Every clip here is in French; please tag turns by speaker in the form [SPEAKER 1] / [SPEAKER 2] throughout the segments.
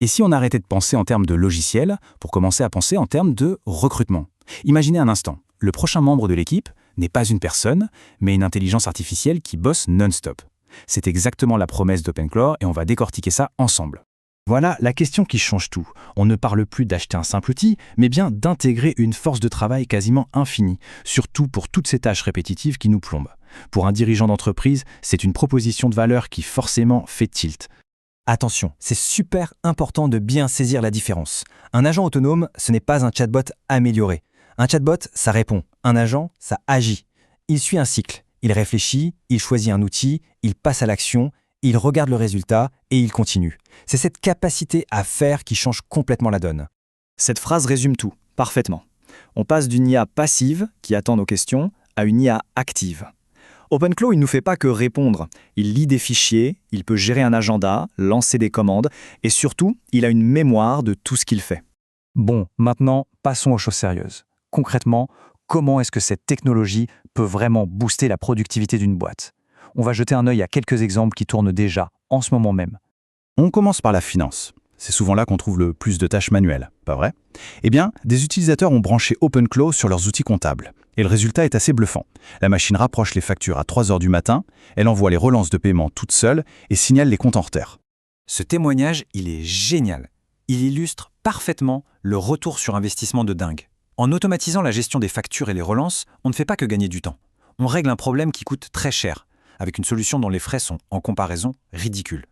[SPEAKER 1] Et si on arrêtait de penser en termes de logiciel pour commencer à penser en termes de recrutement? Imaginez un instant, le prochain membre de l'équipe n'est pas une personne, mais une intelligence artificielle qui bosse non-stop. C'est exactement la promesse d'OpenClaw et on va décortiquer ça ensemble.
[SPEAKER 2] Voilà la question qui change tout. On ne parle plus d'acheter un simple outil, mais bien d'intégrer une force de travail quasiment infinie, surtout pour toutes ces tâches répétitives qui nous plombent. Pour un dirigeant d'entreprise, c'est une proposition de valeur qui forcément fait tilt.
[SPEAKER 3] Attention, c'est super important de bien saisir la différence. Un agent autonome, ce n'est pas un chatbot amélioré. Un chatbot, ça répond. Un agent, ça agit. Il suit un cycle. Il réfléchit, il choisit un outil, il passe à l'action, il regarde le résultat et il continue. C'est cette capacité à faire qui change complètement la donne.
[SPEAKER 4] Cette phrase résume tout, parfaitement. On passe d'une IA passive, qui attend nos questions, à une IA active. OpenClaw, il ne nous fait pas que répondre. Il lit des fichiers, il peut gérer un agenda, lancer des commandes, et surtout, il a une mémoire de tout ce qu'il fait.
[SPEAKER 2] Bon, maintenant, passons aux choses sérieuses. Concrètement, comment est-ce que cette technologie peut vraiment booster la productivité d'une boîte? On va jeter un œil à quelques exemples qui tournent déjà, en ce moment même.
[SPEAKER 1] On commence par la finance. C'est souvent là qu'on trouve le plus de tâches manuelles, pas vrai? Eh bien, des utilisateurs ont branché OpenClaw sur leurs outils comptables. Et le résultat est assez bluffant. La machine rapproche les factures à 3 heures du matin, elle envoie les relances de paiement toute seule et signale les comptes en retard.
[SPEAKER 3] Ce témoignage, il est génial. Il illustre parfaitement le retour sur investissement de dingue. En automatisant la gestion des factures et les relances, on ne fait pas que gagner du temps. On règle un problème qui coûte très cher, avec une solution dont les frais sont, en comparaison, ridicules.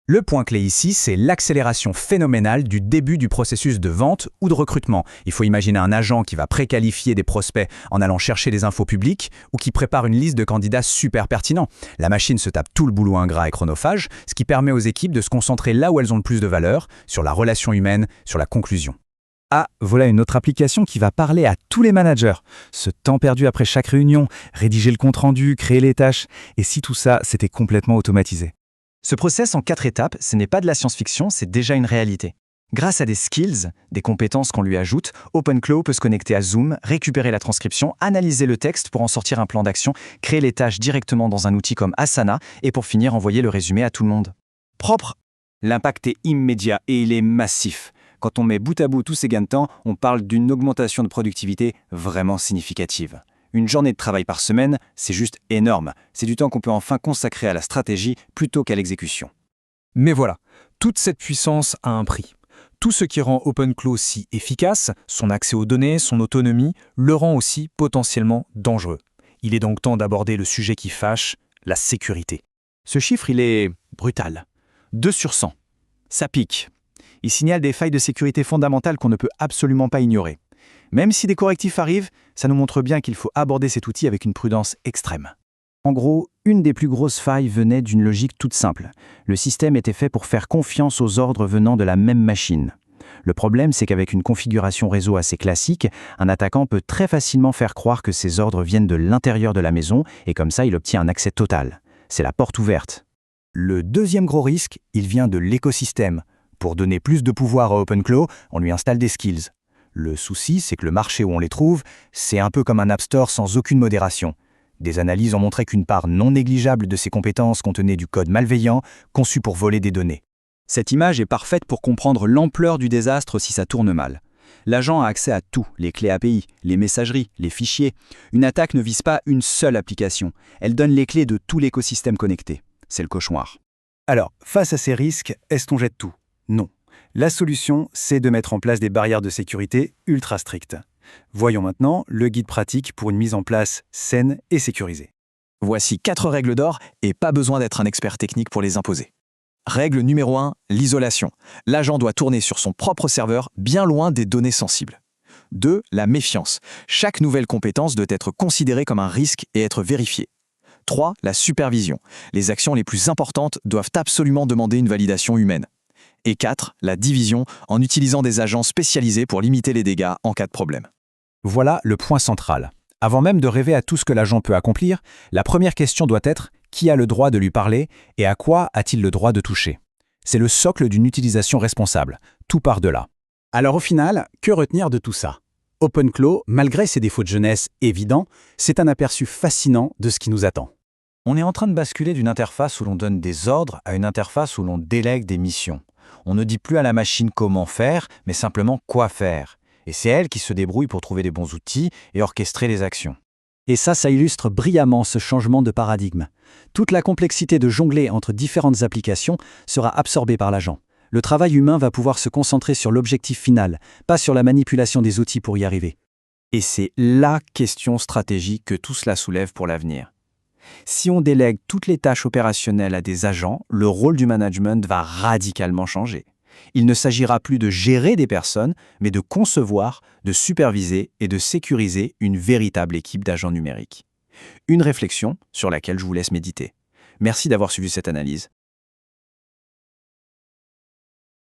[SPEAKER 5] Le point clé ici, c'est l'accélération phénoménale du début du processus de vente ou de recrutement. Il faut imaginer un agent qui va préqualifier des prospects en allant chercher des infos publiques ou qui prépare une liste de candidats super pertinents. La machine se tape tout le boulot ingrat et chronophage, ce qui permet aux équipes de se concentrer là où elles ont le plus de valeur, sur la relation humaine, sur la conclusion.
[SPEAKER 2] Ah, voilà une autre application qui va parler à tous les managers. Ce temps perdu après chaque réunion, rédiger le compte-rendu, créer les tâches. Et si tout ça, c'était complètement automatisé?
[SPEAKER 4] Ce process en 4 étapes, ce n'est pas de la science-fiction, c'est déjà une réalité. Grâce à des skills, des compétences qu'on lui ajoute, OpenClaw peut se connecter à Zoom, récupérer la transcription, analyser le texte pour en sortir un plan d'action, créer les tâches directement dans un outil comme Asana et pour finir envoyer le résumé à tout le monde. Propre. L'impact est immédiat et il est massif. Quand on met bout à bout tous ces gains de temps, on parle d'une augmentation de productivité vraiment significative. Une journée de travail par semaine, c'est juste énorme. C'est du temps qu'on peut enfin consacrer à la stratégie plutôt qu'à l'exécution.
[SPEAKER 6] Mais voilà, toute cette puissance a un prix. Tout ce qui rend OpenClaw si efficace, son accès aux données, son autonomie, le rend aussi potentiellement dangereux. Il est donc temps d'aborder le sujet qui fâche, la sécurité.
[SPEAKER 2] Ce chiffre, il est brutal. 2 sur 100. Ça pique. Il signale des failles de sécurité fondamentales qu'on ne peut absolument pas ignorer. Même si des correctifs arrivent, ça nous montre bien qu'il faut aborder cet outil avec une prudence extrême. En gros, une des plus grosses failles venait d'une logique toute simple. Le système était fait pour faire confiance aux ordres venant de la même machine. Le problème, c'est qu'avec une configuration réseau assez classique, un attaquant peut très facilement faire croire que ces ordres viennent de l'intérieur de la maison et comme ça, il obtient un accès total. C'est la porte ouverte.
[SPEAKER 5] Le deuxième gros risque, il vient de l'écosystème. Pour donner plus de pouvoir à OpenClaw, on lui installe des skills. Le souci, c'est que le marché où on les trouve, c'est un peu comme un App Store sans aucune modération. Des analyses ont montré qu'une part non négligeable de ces compétences contenait du code malveillant, conçu pour voler des données.
[SPEAKER 4] Cette image est parfaite pour comprendre l'ampleur du désastre si ça tourne mal. L'agent a accès à tout, les clés API, les messageries, les fichiers. Une attaque ne vise pas une seule application. Elle donne les clés de tout l'écosystème connecté. C'est le cauchemar.
[SPEAKER 5] Alors, face à ces risques, est-ce qu'on jette tout? Non. La solution, c'est de mettre en place des barrières de sécurité ultra strictes. Voyons maintenant le guide pratique pour une mise en place saine et sécurisée.
[SPEAKER 4] Voici 4 règles d'or et pas besoin d'être un expert technique pour les imposer. Règle numéro 1, l'isolation. L'agent doit tourner sur son propre serveur, bien loin des données sensibles. 2, la méfiance. Chaque nouvelle compétence doit être considérée comme un risque et être vérifiée. 3, la supervision. Les actions les plus importantes doivent absolument demander une validation humaine. Et 4, la division, en utilisant des agents spécialisés pour limiter les dégâts en cas de problème.
[SPEAKER 5] Voilà le point central. Avant même de rêver à tout ce que l'agent peut accomplir, la première question doit être qui a le droit de lui parler et à quoi a-t-il le droit de toucher? C'est le socle d'une utilisation responsable. Tout part de là. Alors au final, que retenir de tout ça? OpenClaw, malgré ses défauts de jeunesse évidents, c'est un aperçu fascinant de ce qui nous attend.
[SPEAKER 3] On est en train de basculer d'une interface où l'on donne des ordres à une interface où l'on délègue des missions.
[SPEAKER 2] On ne dit plus à la machine comment faire, mais simplement quoi faire. Et c'est elle qui se débrouille pour trouver des bons outils et orchestrer les actions.
[SPEAKER 7] Et ça illustre brillamment ce changement de paradigme. Toute la complexité de jongler entre différentes applications sera absorbée par l'agent. Le travail humain va pouvoir se concentrer sur l'objectif final, pas sur la manipulation des outils pour y arriver.
[SPEAKER 4] Et c'est la question stratégique que tout cela soulève pour l'avenir. Si on délègue toutes les tâches opérationnelles à des agents, le rôle du management va radicalement changer. Il ne s'agira plus de gérer des personnes, mais de concevoir, de superviser et de sécuriser une véritable équipe d'agents numériques. Une réflexion sur laquelle je vous laisse méditer. Merci d'avoir suivi cette analyse.